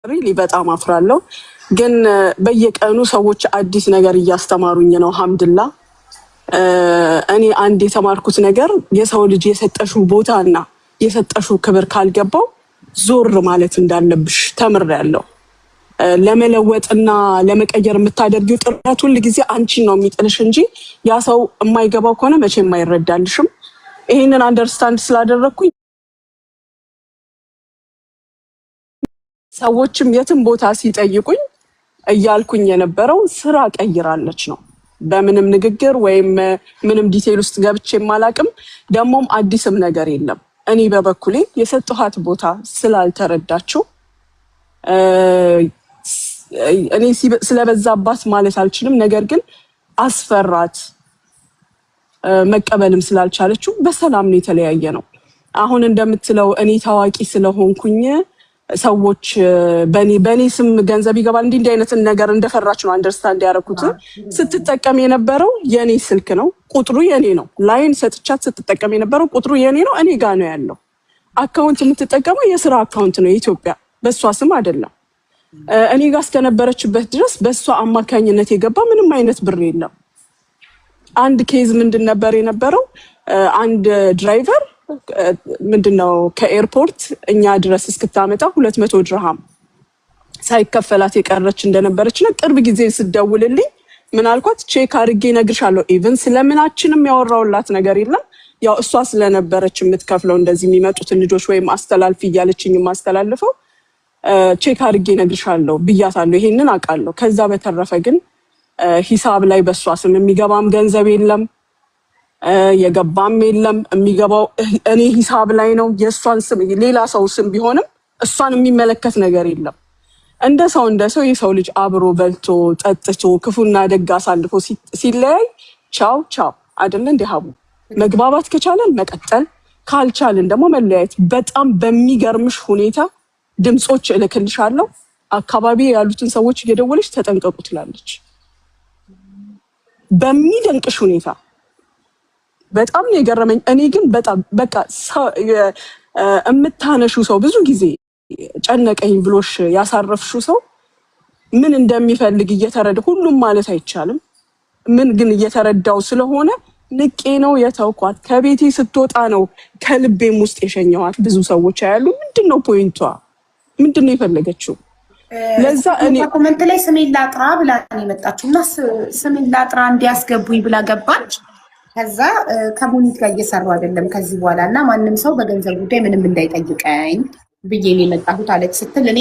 ሪሊ በጣም አፍራለሁ። ግን በየቀኑ ሰዎች አዲስ ነገር እያስተማሩኝ ነው። አልሐምዱሊላህ። እኔ አንድ የተማርኩት ነገር የሰው ልጅ የሰጠሽው ቦታና የሰጠሽው ክብር ካልገባው ዞር ማለት እንዳለብሽ ተምሬያለሁ። ለመለወጥና ለመቀየር የምታደርጊው ጥረት ሁል ጊዜ አንቺን ነው የሚጥልሽ እንጂ ያ ሰው የማይገባው ከሆነ መቼም አይረዳልሽም። ይሄንን አንደርስታንድ ስላደረኩኝ ሰዎችም የትም ቦታ ሲጠይቁኝ እያልኩኝ የነበረው ስራ ቀይራለች ነው። በምንም ንግግር ወይም ምንም ዲቴል ውስጥ ገብቼ የማላቅም ደግሞም አዲስም ነገር የለም። እኔ በበኩሌ የሰጠኋት ቦታ ስላልተረዳችው እኔ ስለበዛባት ማለት አልችልም። ነገር ግን አስፈራት መቀበልም ስላልቻለችው በሰላም ነው የተለያየ ነው። አሁን እንደምትለው እኔ ታዋቂ ስለሆንኩኝ ሰዎች በኔ ስም ገንዘብ ይገባል እንዲህ አይነት ነገር እንደፈራች ነው አንደርስታንድ ያደረኩት። ስትጠቀም የነበረው የኔ ስልክ ነው፣ ቁጥሩ የኔ ነው። ላይን ሰጥቻት ስትጠቀም የነበረው ቁጥሩ የኔ ነው፣ እኔ ጋር ነው ያለው። አካውንት የምትጠቀመው የስራ አካውንት ነው የኢትዮጵያ፣ በሷ ስም አይደለም። እኔ ጋር እስከነበረችበት ድረስ በሷ አማካኝነት የገባ ምንም አይነት ብር የለም። አንድ ኬዝ ምንድን ነበር የነበረው? አንድ ድራይቨር ምንድነው ከኤርፖርት እኛ ድረስ እስክታመጣ 200 ድርሃም ሳይከፈላት የቀረች እንደነበረችና ቅርብ ጊዜ ስደውልልኝ ምን አልኳት? ቼክ አድርጌ እነግርሻለሁ። ኢቭን ስለምናችንም ያወራውላት ነገር የለም። ያው እሷ ስለነበረች የምትከፍለው እንደዚህ የሚመጡትን ልጆች ወይም አስተላልፊ እያለችኝ የማስተላልፈው ቼክ አድርጌ እነግርሻለሁ ብያታለሁ። ይሄንን አውቃለሁ። ከዛ በተረፈ ግን ሂሳብ ላይ በሷ ስም የሚገባም ገንዘብ የለም፣ የገባም የለም። የሚገባው እኔ ሂሳብ ላይ ነው። የእሷን ስም ሌላ ሰው ስም ቢሆንም እሷን የሚመለከት ነገር የለም። እንደ ሰው የሰው ልጅ አብሮ በልቶ ጠጥቶ ክፉና ደግ አሳልፎ ሲለያይ ቻው ቻው አይደለ እንደ ሀቡ መግባባት ከቻለን መቀጠል ካልቻልን ደግሞ መለያየት። በጣም በሚገርምሽ ሁኔታ ድምጾች እልክልሻለሁ። አካባቢ ያሉትን ሰዎች እየደወለች ተጠንቀቁ ትላለች። በሚደንቅሽ ሁኔታ በጣም ነው የገረመኝ። እኔ ግን በጣም በቃ የምታነሹ ሰው ብዙ ጊዜ ጨነቀኝ ብሎሽ ያሳረፍሹ ሰው ምን እንደሚፈልግ እየተረዳ ሁሉም ማለት አይቻልም። ምን ግን እየተረዳው ስለሆነ ንቄ ነው የተውኳት። ከቤቴ ስትወጣ ነው ከልቤም ውስጥ የሸኘኋት። ብዙ ሰዎች ያሉ ምንድነው ፖይንቷ? ምንድነው የፈለገችው? ለዛ እኔ ኮሜንት ላይ ስሜን ላጥራ ብላ ነው የመጣችው እና ስሜን ላጥራ እንዲያስገቡኝ ብላ ገባች። ከዛ ከሙኒት ጋር እየሰሩ አይደለም ከዚህ በኋላ እና ማንም ሰው በገንዘብ ጉዳይ ምንም እንዳይጠይቀኝ ብዬ ነው የመጣሁት አለች ስትል እኔ